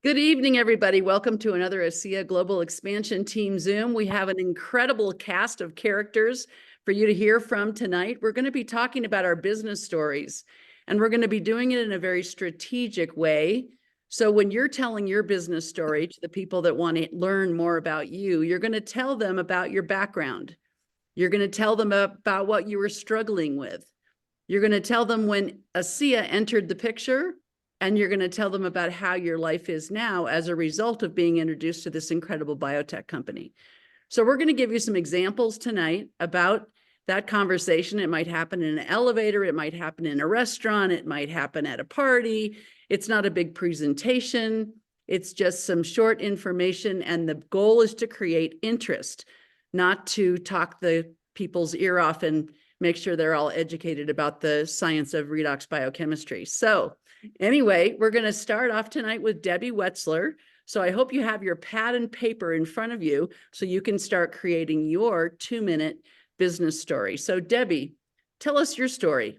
Good evening, everybody. Welcome to another ASEA Global Expansion Team Zoom. We have an incredible cast of characters for you to hear from tonight. We're going to be talking about our business stories, and we're going to be doing it in a very strategic way. So when you're telling your business story to the people that want to learn more about you, you're going to tell them about your background. You're going to tell them about what you were struggling with. You're going to tell them when ASEA entered the picture, and you're going to tell them about how your life is now as a result of being introduced to this incredible biotech company. So we're going to give you some examples tonight about that conversation. It might happen in an elevator. It might happen in a restaurant. It might happen at a party. It's not a big presentation. It's just some short information. And the goal is to create interest, not to talk the people's ear off and make sure they're all educated about the science of redox biochemistry. So anyway, we're going to start off tonight with Debbie Wetzler. So I hope you have your pad and paper in front of you so you can start creating your 2-minute business story. So Debbie, tell us your story.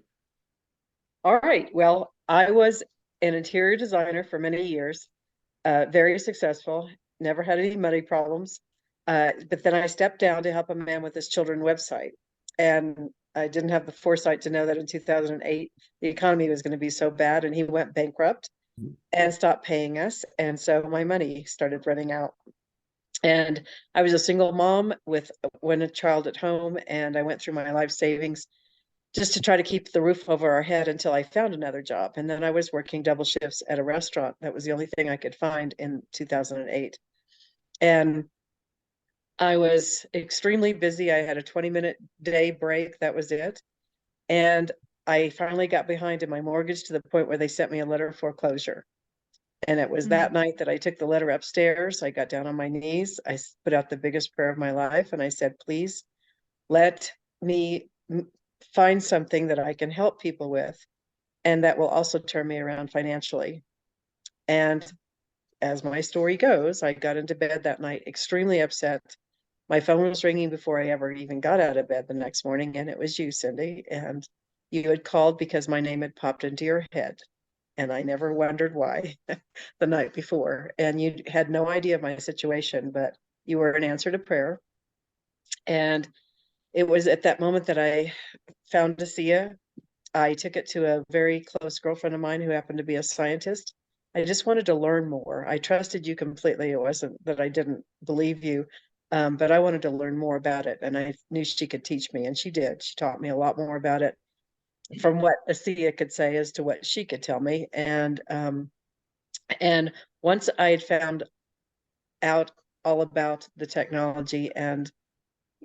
All right. Well, I was an interior designer for many years, very successful, never had any money problems. But then I stepped down to help a man with his children's website. And I didn't have the foresight to know that in 2008, the economy was going to be so bad, and he went bankrupt and stopped paying us. And so my money started running out. And I was a single mom with one child at home, and I went through my life savings just to try to keep the roof over our head until I found another job. And then I was working double shifts at a restaurant. That was the only thing I could find in 2008. And I was extremely busy. I had a 20-minute day break. That was it. And I finally got behind in my mortgage to the point where they sent me a letter of foreclosure. And it was that night that I took the letter upstairs. I got down on my knees. I put out the biggest prayer of my life. And I said, please let me find something that I can help people with, and that will also turn me around financially. And as my story goes, I got into bed that night extremely upset. My phone was ringing before I ever even got out of bed the next morning, and it was you, Cindy. And you had called because my name had popped into your head. And I never wondered why the night before. And you had no idea of my situation, but you were an answer to prayer. And it was at that moment that I found ASEA. I took it to a very close girlfriend of mine who happened to be a scientist. I just wanted to learn more. I trusted you completely. It wasn't that I didn't believe you, but I wanted to learn more about it. And I knew she could teach me, and she did. She taught me a lot more about it from what ASEA could say as to what she could tell me. And once I had found out all about the technology and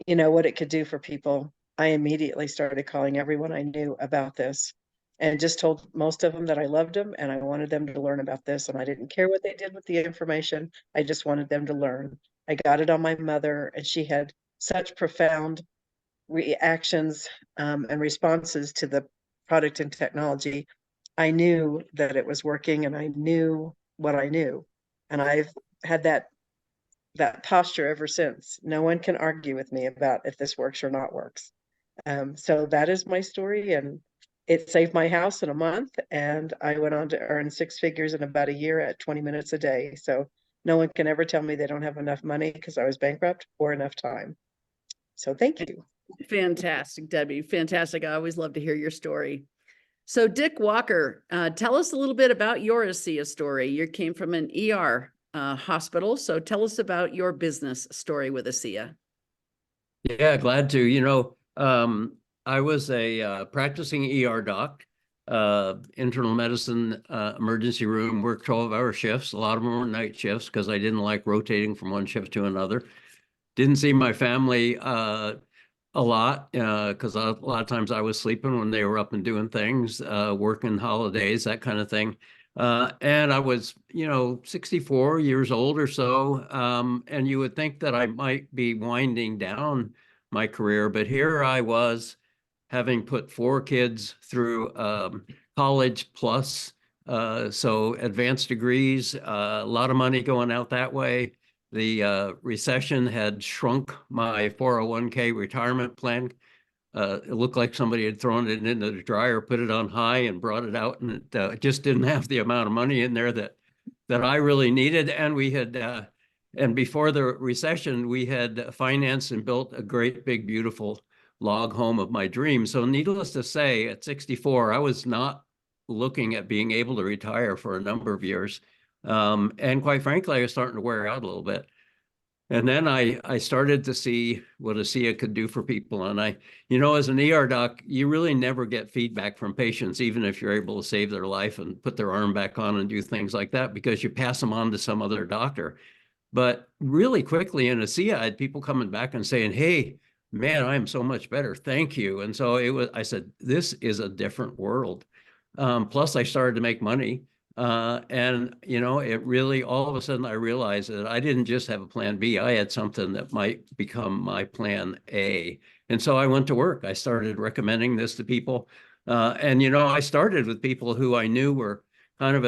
what it could do for people, I immediately started calling everyone I knew about this, and just told most of them that I loved them and I wanted them to learn about this. And I didn't care what they did with the information. I just wanted them to learn. I got it on my mother, and she had such profound reactions and responses to the product and technology. I knew that it was working, and I knew what I knew. And I've had that posture ever since. No one can argue with me about if this works or not works. So that is my story, and it saved my house in a month, and I went on to earn 6 figures in about a year at 20 minutes a day. So no one can ever tell me they don't have enough money because I was bankrupt or enough time. So thank you. Fantastic, Debbie. Fantastic. I always love to hear your story. So Dick Walker, tell us a little bit about your ASEA story. You came from an ER hospital. So tell us about your business story with ASEA. Yeah, glad to. I was a practicing ER doc, internal medicine, emergency room, worked 12-hour shifts. A lot of them were night shifts because I didn't like rotating from one shift to another. Didn't see my family a lot because a lot of times I was sleeping when they were up and doing things, working holidays, that kind of thing. And I was, 64 years old or so. And you would think that I might be winding down my career, but here I was having put 4 kids through college plus, so advanced degrees, a lot of money going out that way. The recession had shrunk my 401k retirement plan. It looked like somebody had thrown it into the dryer, put it on high, and brought it out, and it just didn't have the amount of money in there that that I really needed. And we had, and before the recession, we had financed and built a great, big, beautiful log home of my dreams. So needless to say, at 64, I was not looking at being able to retire for a number of years. And quite frankly, I was starting to wear out a little bit. And then I started to see what ASEA could do for people. And as an ER doc, you really never get feedback from patients, even if you're able to save their life and put their arm back on and do things like that, because you pass them on to some other doctor. But really quickly in ASEA, I had people coming back and saying, "Hey, man, I am so much better. Thank you." And so I said, this is a different world. Plus I started to make money. And it really, all of a sudden I realized that I didn't just have a plan B. I had something that might become my plan A. And so I went to work. I started recommending this to people. And I started with people who I knew were kind of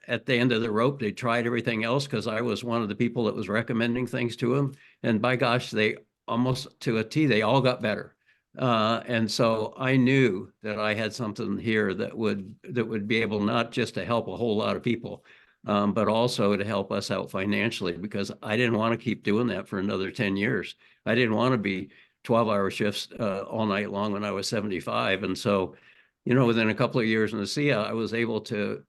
at the end of the rope. They tried everything else because I was one of the people that was recommending things to them. And by gosh, they almost to a T, they all got better. And so I knew that I had something here that would be able not just to help a whole lot of people, but also to help us out financially, because I didn't want to keep doing that for another 10 years. I didn't want to be 12-hour shifts all night long when I was 75. And so, within a couple of years in the ASEA, I was able to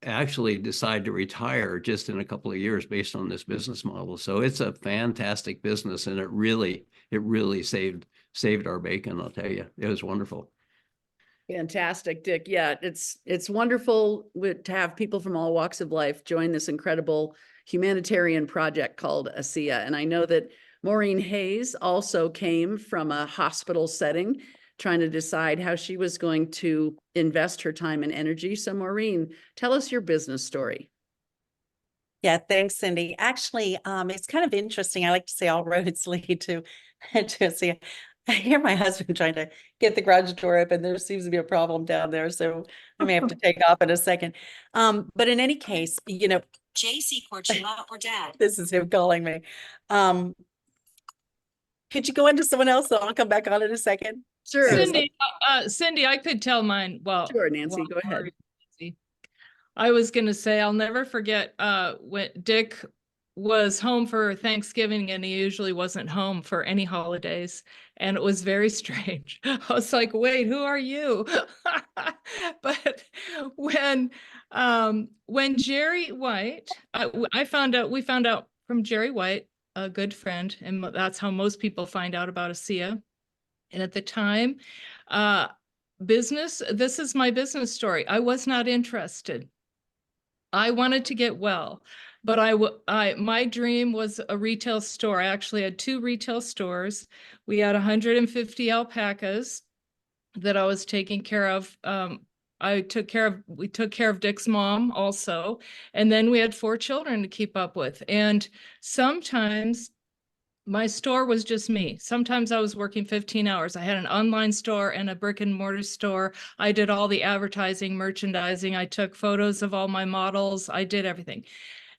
actually decide to retire just in a couple of years based on this business model. So it's a fantastic business, and it really saved our bacon, I'll tell you. It was wonderful. Fantastic, Dick. Yeah, it's wonderful to have people from all walks of life join this incredible humanitarian project called ASEA. And I know that Maureen Hayes also came from a hospital setting, trying to decide how she was going to invest her time and energy. So Maureen, tell us your business story. Yeah, thanks, Cindy. Actually, it's kind of interesting. I like to say all roads lead to ASEA. I hear my husband trying to get the garage door open. There seems to be a problem down there, so I may have to take off in a second. But in any case, JC Corchula or Dad. This is him calling me. Could you go into someone else? So I'll come back on in a second. Sure. Cindy, I could tell mine. Well, sure, Nancy, go ahead. I was going to say, I'll never forget when Dick was home for Thanksgiving, and he usually wasn't home for any holidays. And it was very strange. I was like, wait, who are you? But when Jerry White, we found out from Jerry White, a good friend, and that's how most people find out about ASEA. And at the time, this is my business story. I was not interested. I wanted to get well, but my dream was a retail store. I actually had 2 retail stores. We had 150 alpacas that I was taking care of. We took care of Dick's mom also. And then we had 4 children to keep up with. And sometimes my store was just me. Sometimes I was working 15 hours. I had an online store and a brick and mortar store. I did all the advertising, merchandising. I took photos of all my models. I did everything.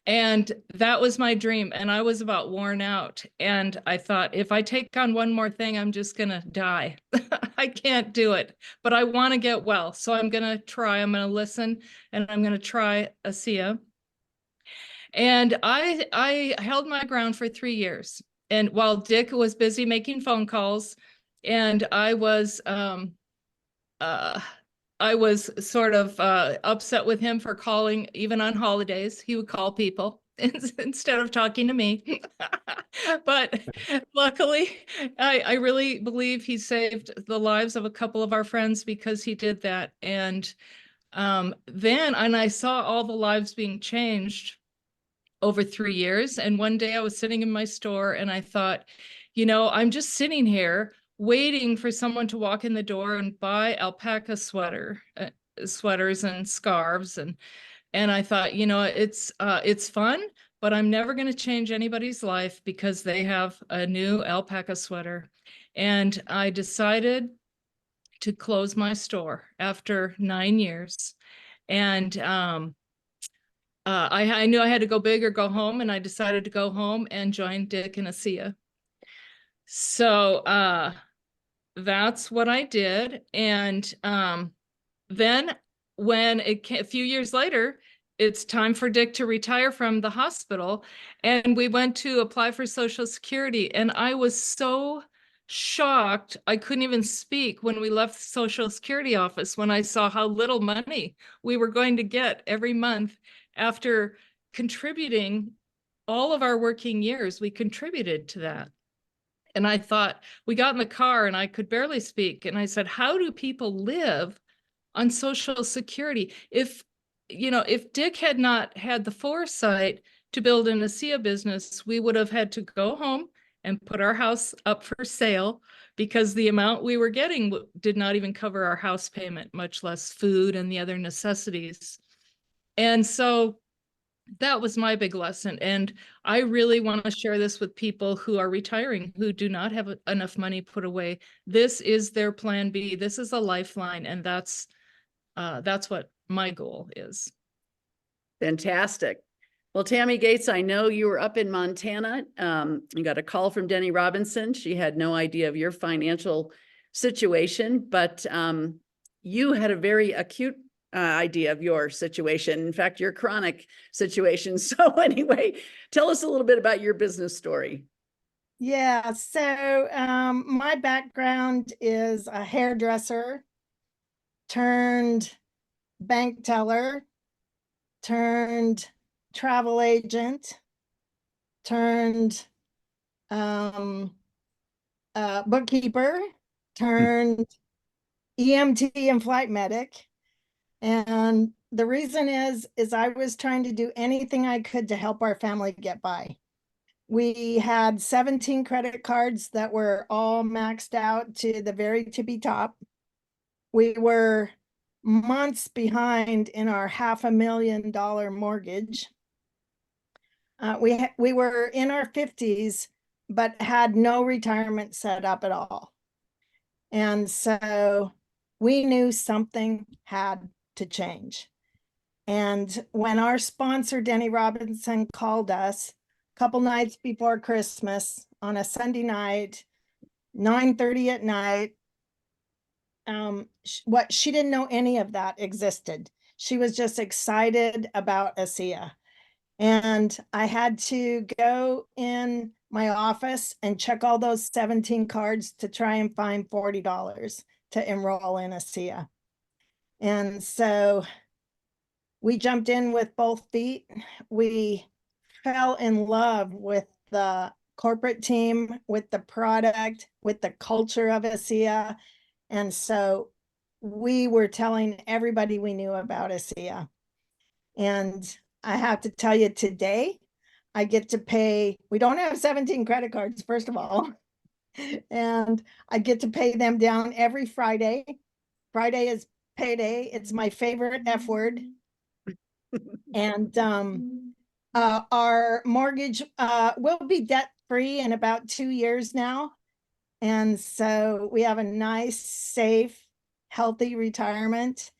And that was my dream. And I was about worn out. And I thought, if I take on one more thing, I'm just going to die. I can't do it, but I want to get well. So I'm going to try. I'm going to listen, and I'm going to try ASEA. And I held my ground for 3 years. And while Dick was busy making phone calls, and I was sort of upset with him for calling even on holidays. He would call people instead of talking to me. But luckily, I really believe he saved the lives of a couple of our friends because he did that. And then I saw all the lives being changed over 3 years. And one day I was sitting in my store and I thought, I'm just sitting here waiting for someone to walk in the door and buy alpaca sweaters and scarves. And I thought, it's fun, but I'm never going to change anybody's life because they have a new alpaca sweater. And I decided to close my store after 9 years. And I knew I had to go big or go home, and I decided to go home and join Dick and ASEA. So that's what I did. And then when a few years later, it's time for Dick to retire from the hospital. And we went to apply for Social Security. And I was so shocked. I couldn't even speak when we left the Social Security office when I saw how little money we were going to get every month after contributing all of our working years. We contributed to that. And I thought, we got in the car and I could barely speak. And I said, how do people live on Social Security? If Dick had not had the foresight to build an ASEA business, we would have had to go home and put our house up for sale because the amount we were getting did not even cover our house payment, much less food and the other necessities. And so that was my big lesson. And I really want to share this with people who are retiring, who do not have enough money put away. This is their plan B. This is a lifeline. And that's what my goal is. Fantastic. Well, Tammy Gates, I know you were up in Montana. You got a call from Denny Robinson. She had no idea of your financial situation, but you had a very acute idea of your situation. In fact, your chronic situation. So anyway, tell us a little bit about your business story. Yeah, so my background is a hairdresser turned bank teller, turned travel agent, turned bookkeeper, turned EMT and flight medic. And the reason is I was trying to do anything I could to help our family get by. We had 17 credit cards that were all maxed out to the very tippy top. We were months behind in our $500,000 mortgage. We were in our 50s, but had no retirement set up at all. And so we knew something had to change. And when our sponsor, Denny Robinson, called us a couple nights before Christmas on a Sunday night, 9:30 at night, she didn't know any of that existed. She was just excited about ASEA. And I had to go in my office and check all those 17 cards to try and find $40 to enroll in ASEA. And so we jumped in with both feet. We fell in love with the corporate team, with the product, with the culture of ASEA. And so we were telling everybody we knew about ASEA. And I have to tell you, today, I get to pay, we don't have 17 credit cards, first of all. And I get to pay them down every Friday. Friday is payday. It's my favorite F word. And our mortgage will be debt free in about 2 years now. And so we have a nice, safe, healthy retirement.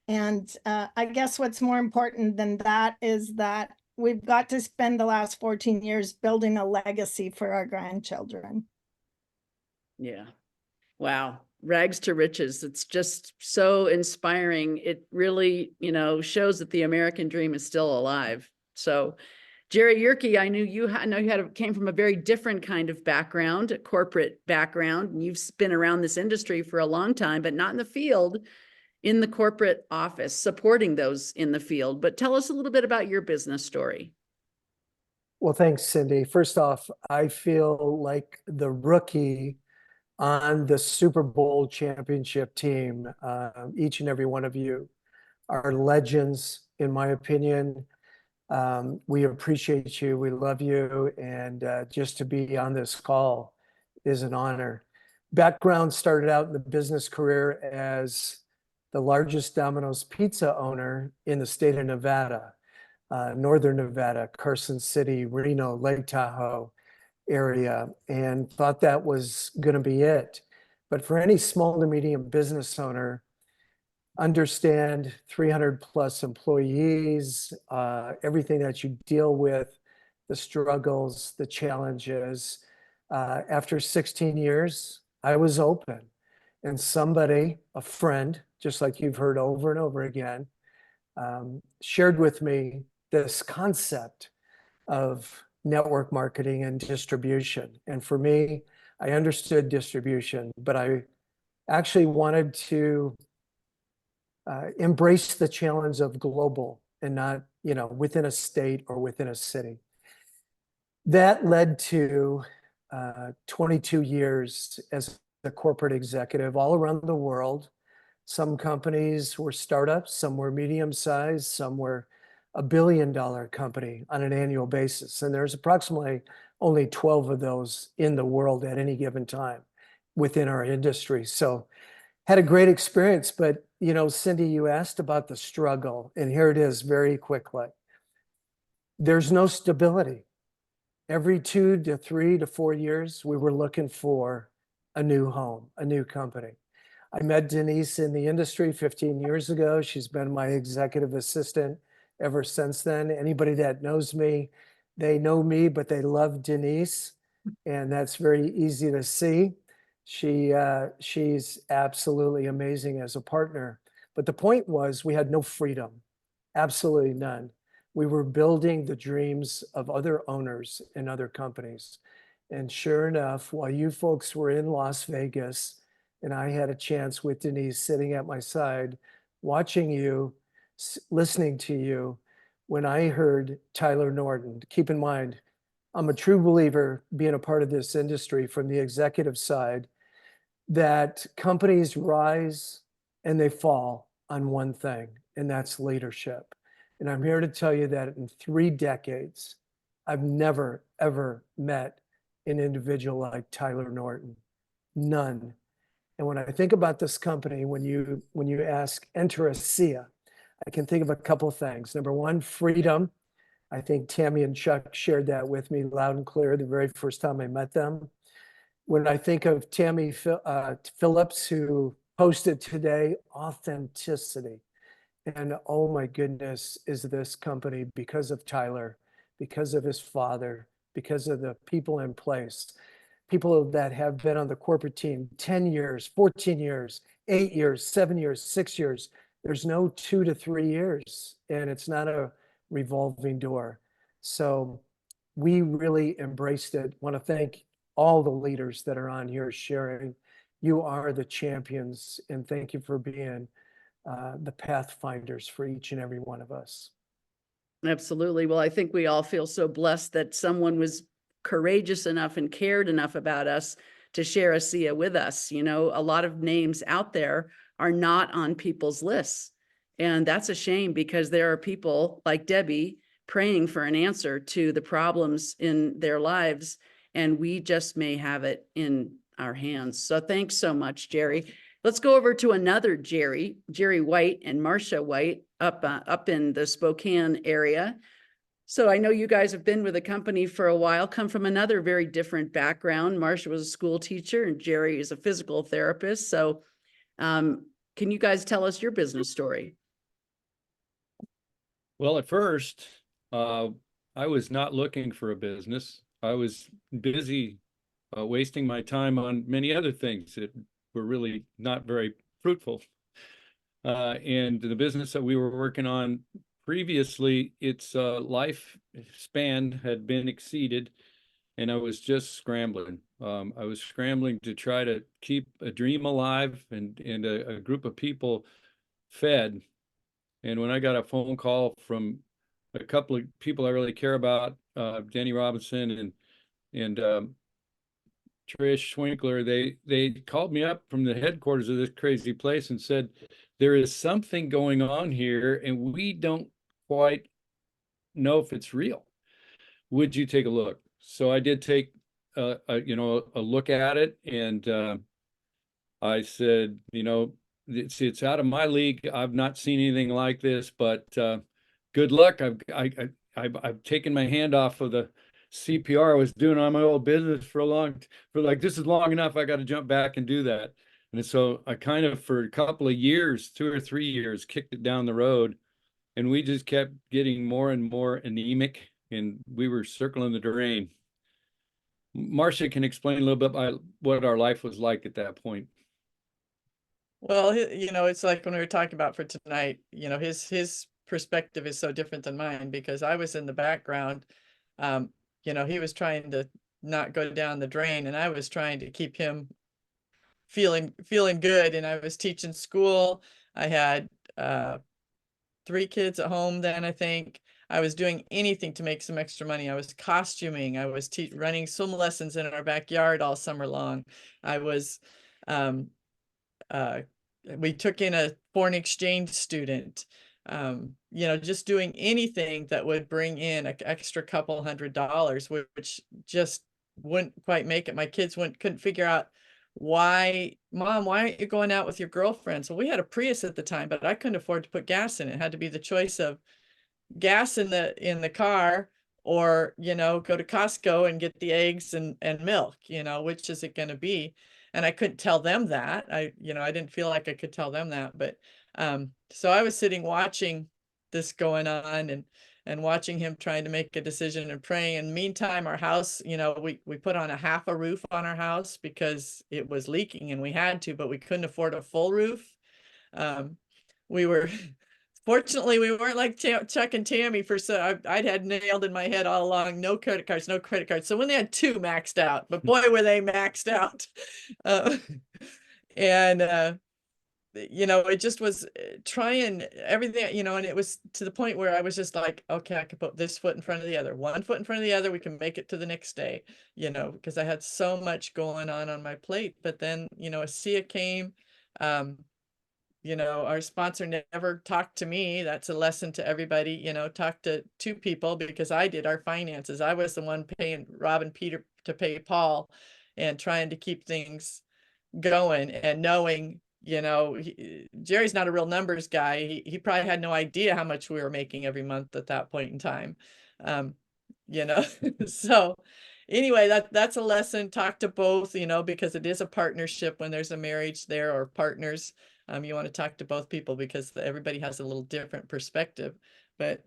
And I guess what's more important than that is that we've got to spend the last 14 years building a legacy for our grandchildren. Yeah. Wow. Rags to riches. It's just so inspiring. It really, shows that the American dream is still alive. So, Jerry Yerke, I know you came from a very different kind of background, a corporate background, and you've been around this industry for a long time, but not in the field, in the corporate office, supporting those in the field. But tell us a little bit about your business story. Well, thanks, Cindy. First off, I feel like the rookie on the Super Bowl championship team. Each and every one of you are legends, in my opinion. We appreciate you. We love you. And just to be on this call is an honor. Background: started out in the business career as the largest Domino's pizza owner in the state of Nevada, Northern Nevada, Carson City, Reno, Lake Tahoe area, and thought that was going to be it. But for any small to medium business owner, understand 300 plus employees, everything that you deal with, the struggles, the challenges. After 16 years, I was open, and somebody, a friend, just like you've heard over and over again, shared with me this concept of network marketing and distribution. And for me, I understood distribution, but I actually wanted to embrace the challenge of global and not, within a state or within a city. That led to 22 years as a corporate executive all around the world. Some companies were startups, some were medium-sized, some were $1 billion company on an annual basis. And there's approximately only 12 of those in the world at any given time within our industry. So had a great experience, but Cindy, you asked about the struggle, and here it is very quickly. There's no stability. Every 2 to 3 to 4 years, we were looking for a new home, a new company. I met Denise in the industry 15 years ago. She's been my executive assistant ever since then. Anybody that knows me, they know me, but they love Denise, and that's very easy to see. She's absolutely amazing as a partner. But the point was, we had no freedom, absolutely none. We were building the dreams of other owners in other companies. And sure enough, while you folks were in Las Vegas, and I had a chance with Denise sitting at my side, watching you, listening to you, when I heard Tyler Norton, keep in mind, I'm a true believer, being a part of this industry from the executive side, that companies rise and they fall on one thing, and that's leadership. And I'm here to tell you that in 3 decades, I've never, ever met an individual like Tyler Norton. None. And when I think about this company, when you ask, enter ASEA, I can think of a couple of things. Number one, freedom. I think Tammy and Chuck shared that with me loud and clear the very first time I met them. When I think of Tammy Phillips, who posted today, authenticity. And oh my goodness, is this company, because of Tyler, because of his father, because of the people in place, people that have been on the corporate team 10 years, 14 years, 8 years, 7 years, 6 years. There's no 2 to 3 years, and it's not a revolving door. So we really embraced it. Want to thank all the leaders that are on here sharing. You are the champions, and thank you for being the pathfinders for each and every one of us. Absolutely. Well, I think we all feel so blessed that someone was courageous enough and cared enough about us to share ASEA with us. A lot of names out there are not on people's lists. And that's a shame, because there are people like Debbie praying for an answer to the problems in their lives, and we just may have it in our hands. So thanks so much, Jerry. Let's go over to another Jerry White and Marcia White up in the Spokane area. So I know you guys have been with the company for a while, come from another very different background. Marcia was a school teacher and Jerry is a physical therapist. So can you guys tell us your business story? Well, at first, I was not looking for a business. I was busy wasting my time on many other things that were really not very fruitful. And the business that we were working on previously, its lifespan had been exceeded, and I was just scrambling. I was scrambling to try to keep a dream alive and a group of people fed. And when I got a phone call from a couple of people I really care about, Danny Robinson and Trish Schwinkler, they called me up from the headquarters of this crazy place and said, there is something going on here and we don't quite know if it's real. Would you take a look? So I did take a look at it, and I said, it's out of my league. I've not seen anything like this, but good luck. I've taken my hand off of the CPR I was doing on my old business this is long enough. I got to jump back and do that. And so I kind of, for a couple of years, 2 or 3 years, kicked it down the road, and we just kept getting more and more anemic, and we were circling the drain. Marcia can explain a little bit about what our life was like at that point. Well, it's like when we were talking about for tonight, his perspective is so different than mine, because I was in the background. He was trying to not go down the drain, and I was trying to keep him feeling good. And I was teaching school. I had 3 kids at home then, I think. I was doing anything to make some extra money. I was costuming. I was running swim lessons in our backyard all summer long. I was, we took in a foreign exchange student. Just doing anything that would bring in an extra couple $100, which just wouldn't quite make it. My kids couldn't figure out Mom, why aren't you going out with your girlfriends? Well, we had a Prius at the time, but I couldn't afford to put gas in it. It had to be the choice of gas in the car, or go to Costco and get the eggs and milk. Which is it going to be? And I couldn't tell them that. I didn't feel like I could tell them that. But so I was sitting watching this going on, and watching him trying to make a decision and praying. And meantime, our house, we put on a half a roof on our house because it was leaking, and we had to, but we couldn't afford a full roof. We were Fortunately, we weren't like Chuck and Tammy I'd had nailed in my head all along, no credit cards, no credit cards. So when they had 2 maxed out, but boy, were they maxed out. And it just was trying everything, and it was to the point where I was just like, okay, I could put this foot in front of the other, one foot in front of the other. We can make it to the next day, because I had so much going on my plate. But then, ASEA came. Our sponsor never talked to me. That's a lesson to everybody, talk to 2 people, because I did our finances. I was the one paying Rob and Peter to pay Paul, and trying to keep things going, and knowing, Jerry's not a real numbers guy. He probably had no idea how much we were making every month at that point in time. So anyway, that's a lesson. Talk to both, because it is a partnership when there's a marriage there, or partners. You want to talk to both people, because everybody has a little different perspective. But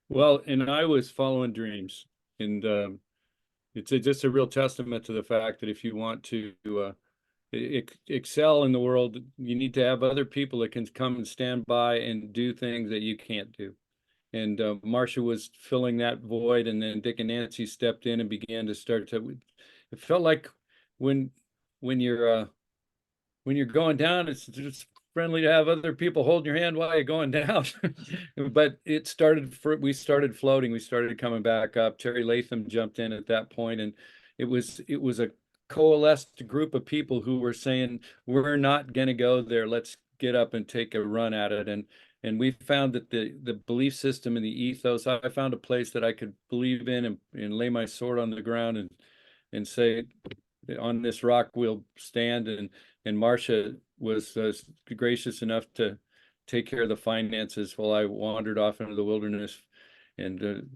well, and I was following dreams, and it's just a real testament to the fact that if you want to excel in the world, you need to have other people that can come and stand by and do things that you can't do. And Marcia was filling that void, and then Dick and Nancy stepped in and began to start to. It felt like when you're going down, it's just friendly to have other people holding your hand while you're going down. But we started floating. We started coming back up. Terry Latham jumped in at that point, and it was a coalesced group of people who were saying, we're not going to go there. Let's get up and take a run at it. And we found that the belief system and the ethos, I found a place that I could believe in, and lay my sword on the ground and say, on this rock we'll stand. And Marcia was gracious enough to take care of the finances while I wandered off into the wilderness and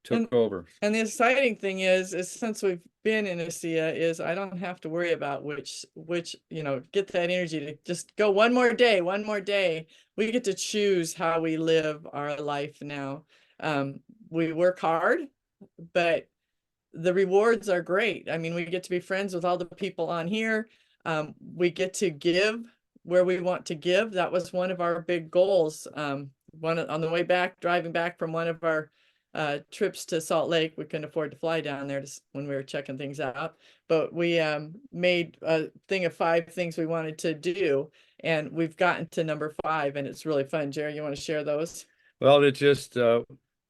took over. And the exciting thing is since we've been in ASEA, is I don't have to worry about which get that energy to just go one more day. We get to choose how we live our life now. We work hard, but the rewards are great. I mean, we get to be friends with all the people on here. We get to give where we want to give. That was one of our big goals. On the way back, driving back from one of our trips to Salt Lake, we couldn't afford to fly down there when we were checking things out. But we made a thing of 5 things we wanted to do, and we've gotten to number 5, and it's really fun. Jerry, you want to share those? Well, it just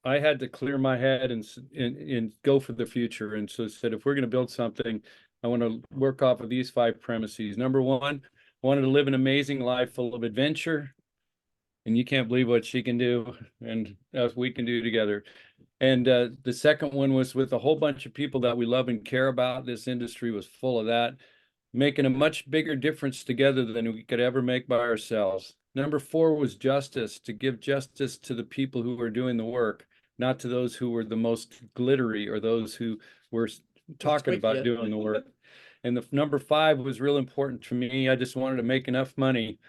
I had to clear my head and go for the future. And so I said, if we're going to build something, I want to work off of these 5 premises. Number 1, I wanted to live an amazing life full of adventure. And you can't believe what she can do and we can do together. And the second one was with a whole bunch of people that we love and care about. This industry was full of that, making a much bigger difference together than we could ever make by ourselves. Number 4 was justice, to give justice to the people who were doing the work, not to those who were the most glittery or those who were talking about doing the work. And the number 5 was real important to me. I just wanted to make enough money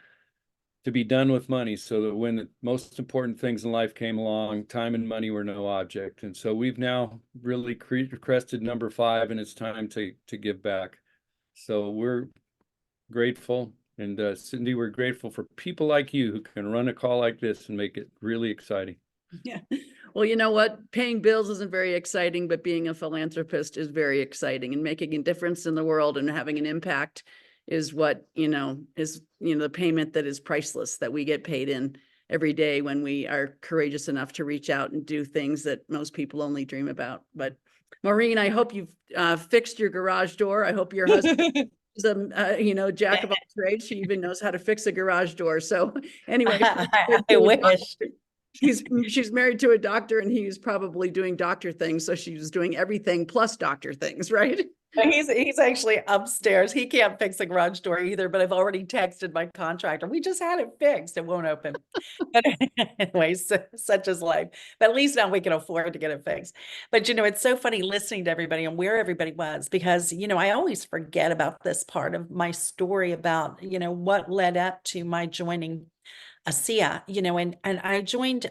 to be done with money, so that when the most important things in life came along, time and money were no object. And so we've now really crested number 5, and it's time to give back. So we're grateful And Cindy, we're grateful for people like you who can run a call like this and make it really exciting. Yeah. Well, you know what? Paying bills isn't very exciting, but being a philanthropist is very exciting, and making a difference in the world and having an impact is what, is, the payment that is priceless, that we get paid in every day when we are courageous enough to reach out and do things that most people only dream about. But Maureen, I hope you've fixed your garage door. I hope your husband is a, jack of all trades. She even knows how to fix a garage door. So anyway, I wish. she's married to a doctor, and he's probably doing doctor things. So she's doing everything plus doctor things, right? He's actually upstairs. He can't fix the garage door either, but I've already texted my contractor. We just had it fixed. It won't open. But anyways, such is life. But at least now we can afford to get it fixed. But it's so funny listening to everybody and where everybody was, because I always forget about this part of my story about what led up to my joining ASEA, and I joined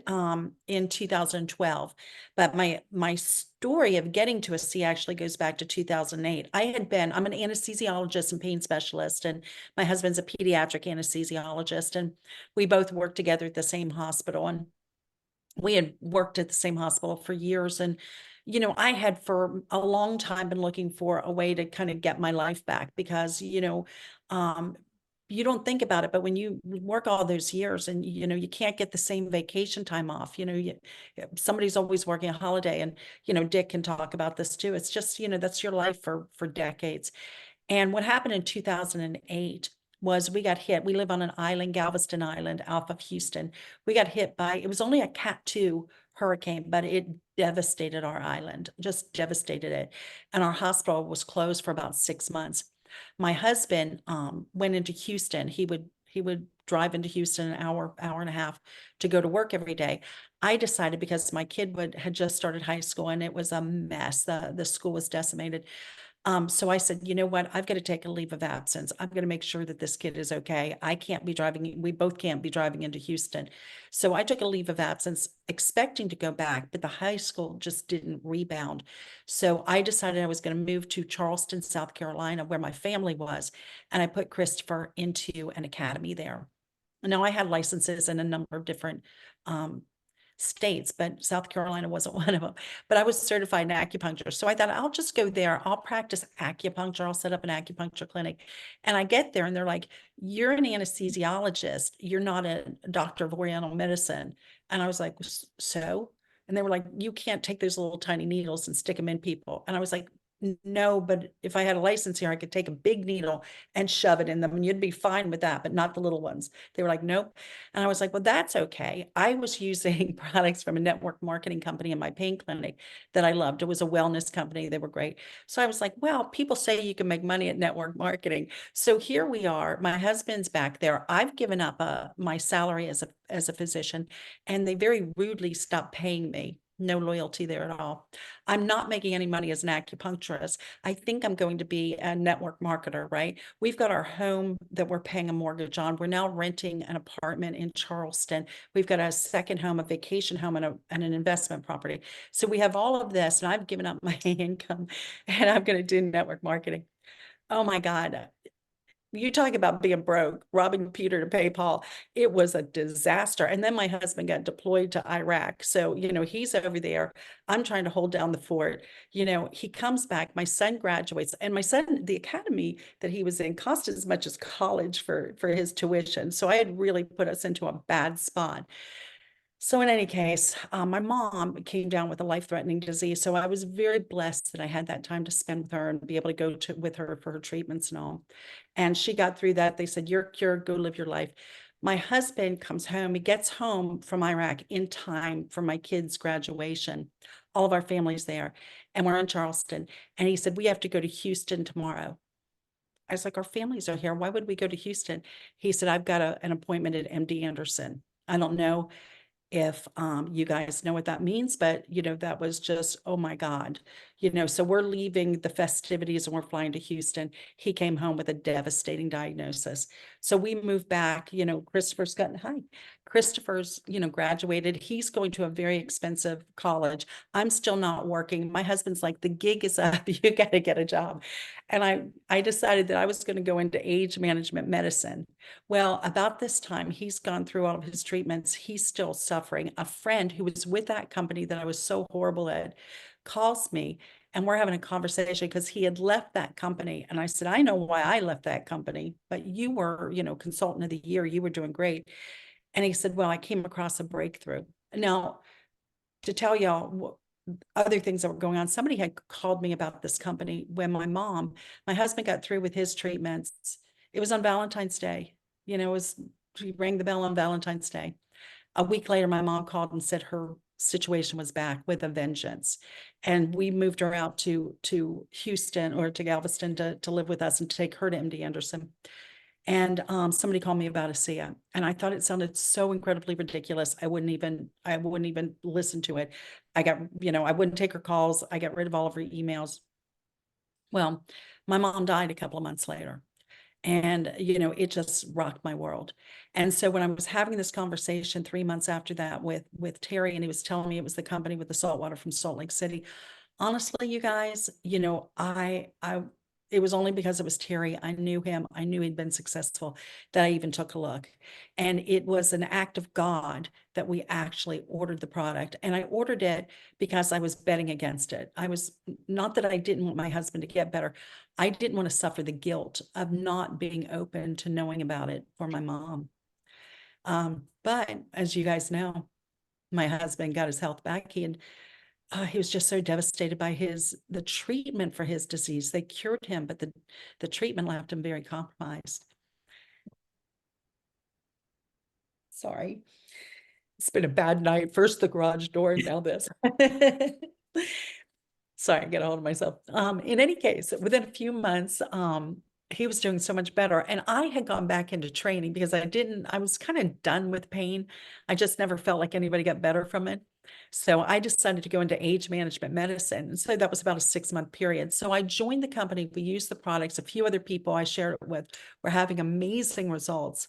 in 2012, but my story of getting to ASEA actually goes back to 2008. I'm an anesthesiologist and pain specialist, and my husband's a pediatric anesthesiologist, and we both worked together at the same hospital, and we had worked at the same hospital for years. And I had for a long time been looking for a way to kind of get my life back, because you don't think about it, but when you work all those years and you can't get the same vacation time off, somebody's always working a holiday, and Dick can talk about this too. It's just that's your life for decades. And what happened in 2008 was we got hit. We live on an island, Galveston Island, off of Houston. We got hit by, it was only a Cat 2 hurricane, but it devastated our island, just devastated it. And our hospital was closed for about 6 months. My husband went into Houston. He would drive into Houston an hour and a half to go to work every day. I decided, because my kid had just started high school and it was a mess. The school was decimated. So I said, you know what, I've got to take a leave of absence. I'm going to make sure that this kid is okay. I can't be driving. We both can't be driving into Houston. So I took a leave of absence, expecting to go back, but the high school just didn't rebound. So I decided I was going to move to Charleston, South Carolina, where my family was. And I put Christopher into an academy there. Now, I had licenses in a number of different states, but South Carolina wasn't one of them. But I was certified in acupuncture. So I thought, I'll just go there. I'll practice acupuncture. I'll set up an acupuncture clinic. And I get there and they're like, you're an anesthesiologist. You're not a doctor of Oriental medicine. And I was like, so? And they were like, you can't take those little tiny needles and stick them in people. And I was like, no, but if I had a license here, I could take a big needle and shove it in them and you'd be fine with that, but not the little ones. They were like, nope. And I was like, well, that's okay. I was using products from a network marketing company in my pain clinic that I loved. It was a wellness company. They were great. So I was like, well, people say you can make money at network marketing. So here we are. My husband's back there. I've given up my salary as a physician, and they very rudely stopped paying me. No loyalty there at all. I'm not making any money as an acupuncturist. I think I'm going to be a network marketer, right? We've got our home that we're paying a mortgage on. We're now renting an apartment in Charleston. We've got a second home, a vacation home, and an investment property. So we have all of this, and I've given up my income, and I'm going to do network marketing. Oh my God. You talk about being broke, robbing Peter to pay Paul. It was a disaster. And then my husband got deployed to Iraq. So, he's over there. I'm trying to hold down the fort. He comes back. My son graduates, and my son, the academy that he was in, cost as much as college for his tuition. So I had really put us into a bad spot. So in any case, my mom came down with a life-threatening disease. So I was very blessed that I had that time to spend with her and be able to go with her for her treatments and all. And she got through that. They said, you're cured, go live your life. My husband comes home. He gets home from Iraq in time for my kids' graduation. All of our family's there. And we're in Charleston. And he said, we have to go to Houston tomorrow. I was like, our families are here. Why would we go to Houston? He said, I've got an appointment at MD Anderson. I don't know if you guys know what that means, but that was just, oh my God, You know, so we're leaving the festivities and we're flying to Houston. He came home with a devastating diagnosis. So we moved back, you know, Christopher's, you know, graduated. He's going to a very expensive college. I'm still not working. My husband's like, the gig is up. You got to get a job. And I decided that I was going to go into age management medicine. Well, about this time, he's gone through all of his treatments. He's still suffering. A friend who was with that company that I was so horrible at calls me, and we're having a conversation because he had left that company. And I said, I know why I left that company, but you were, you know, consultant of the year. You were doing great. And he said, well, I came across a breakthrough. Now, to tell y'all other things that were going on, somebody had called me about this company when my husband got through with his treatments. It was on Valentine's Day. You know, he rang the bell on Valentine's Day. A week later, my mom called and said her situation was back with a vengeance. And we moved her out to Houston or to Galveston to live with us and to take her to MD Anderson. And somebody called me about ASEA, and I thought it sounded so incredibly ridiculous. I wouldn't even listen to it. I wouldn't take her calls. I got rid of all of her emails. Well, my mom died a couple of months later. And, you know, it just rocked my world. And so when I was having this conversation 3 months after that with Terry, and he was telling me it was the company with the saltwater from Salt Lake City, honestly, you guys, you know, it was only because it was Terry. I knew him. I knew he'd been successful that I even took a look. And it was an act of God that we actually ordered the product. And I ordered it because I was betting against it. I was not that I didn't want my husband to get better. I didn't want to suffer the guilt of not being open to knowing about it for my mom. But as you guys know, my husband got his health back. He was just so devastated by the treatment for his disease. They cured him, but the treatment left him very compromised. Sorry. It's been a bad night. First the garage door, now this. Sorry, I get a hold of myself. In any case, within a few months, he was doing so much better. And I had gone back into training because I was kind of done with pain. I just never felt like anybody got better from it. So I decided to go into age management medicine. And so that was about a 6-month period. So I joined the company. We used the products. A few other people I shared it with were having amazing results.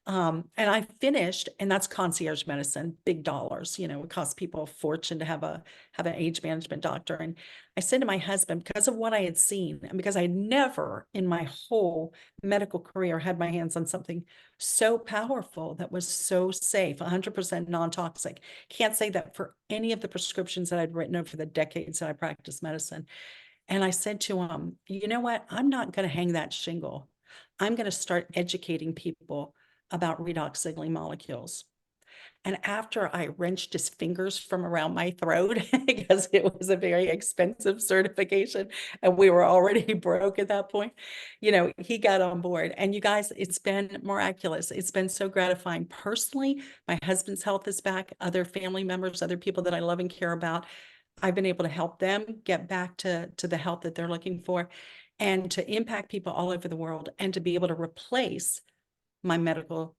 And I finished, and that's concierge medicine, big dollars. You know, it costs people a fortune to have an age management doctor. And I said to my husband, because of what I had seen, and because I had never in my whole medical career had my hands on something so powerful that was so safe, 100% non-toxic. Can't say that for any of the prescriptions that I'd written over the decades that I practiced medicine. And I said to him, you know what? I'm not going to hang that shingle. I'm going to start educating people about redox signaling molecules. And after I wrenched his fingers from around my throat, because it was a very expensive certification and we were already broke at that point, you know, he got on board. And you guys, it's been miraculous. It's been so gratifying. Personally, my husband's health is back. Other family members, other people that I love and care about, I've been able to help them get back to the health that they're looking for, and to impact people all over the world, and to be able to replace my medical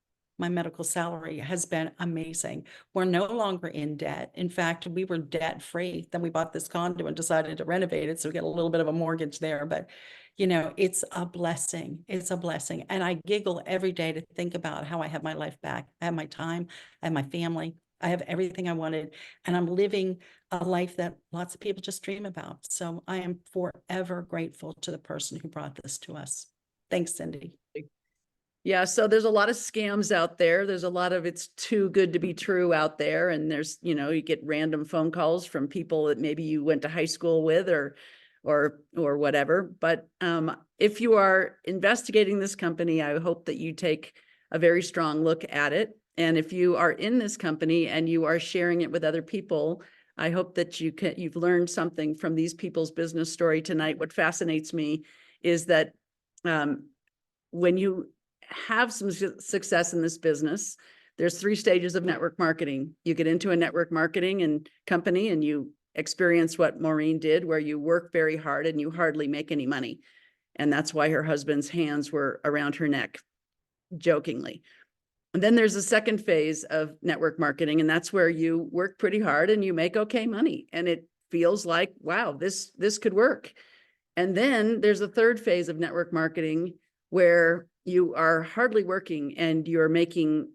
salary has been amazing. We're no longer in debt. In fact, we were debt free. Then we bought this condo and decided to renovate it. So we get a little bit of a mortgage there, but you know, it's a blessing. It's a blessing. And I giggle every day to think about how I have my life back. I have my time, I have my family, I have everything I wanted, and I'm living a life that lots of people just dream about. So I am forever grateful to the person who brought this to us. Thanks, Cindy. Yeah, so there's a lot of scams out there. There's a lot of it's too good to be true out there. And there's, you know, you get random phone calls from people that maybe you went to high school with or whatever. But if you are investigating this company, I hope that you take a very strong look at it. And if you are in this company and you are sharing it with other people, I hope that you've learned something from these people's business story tonight. What fascinates me is that when you have some success in this business, there's 3 stages of network marketing. You get into a network marketing and company and you experience what Maureen did, where you work very hard and you hardly make any money. And that's why her husband's hands were around her neck, jokingly. And then there's a second phase of network marketing, and that's where you work pretty hard and you make okay money. And it feels like, wow, this could work. And then there's a third phase of network marketing where you are hardly working and you're making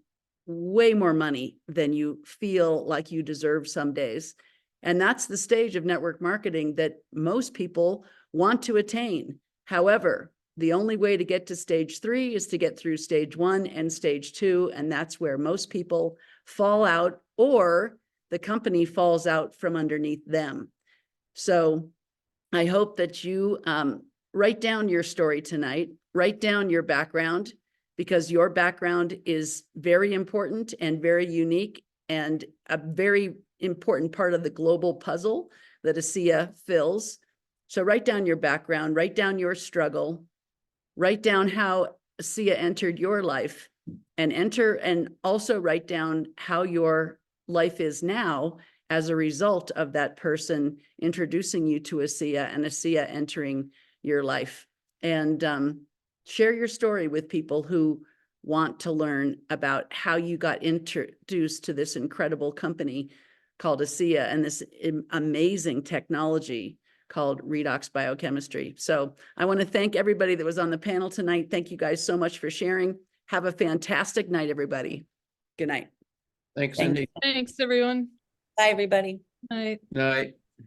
way more money than you feel like you deserve some days. And that's the stage of network marketing that most people want to attain. However, the only way to get to stage 3 is to get through stage 1 and stage 2. And that's where most people fall out, or the company falls out from underneath them. So I hope that you write down your story tonight, write down your background, because your background is very important and very unique and a very important part of the global puzzle that ASEA fills. So write down your background, write down your struggle, write down how ASEA entered your life, and also write down how your life is now as a result of that person introducing you to ASEA and ASEA entering your life. And share your story with people who want to learn about how you got introduced to this incredible company called ASEA and this amazing technology called redox biochemistry. So I want to thank everybody that was on the panel tonight. Thank you guys so much for sharing. Have a fantastic night, everybody. Good night. Thanks, Cindy. Thanks, everyone. Bye, everybody. Night. Night.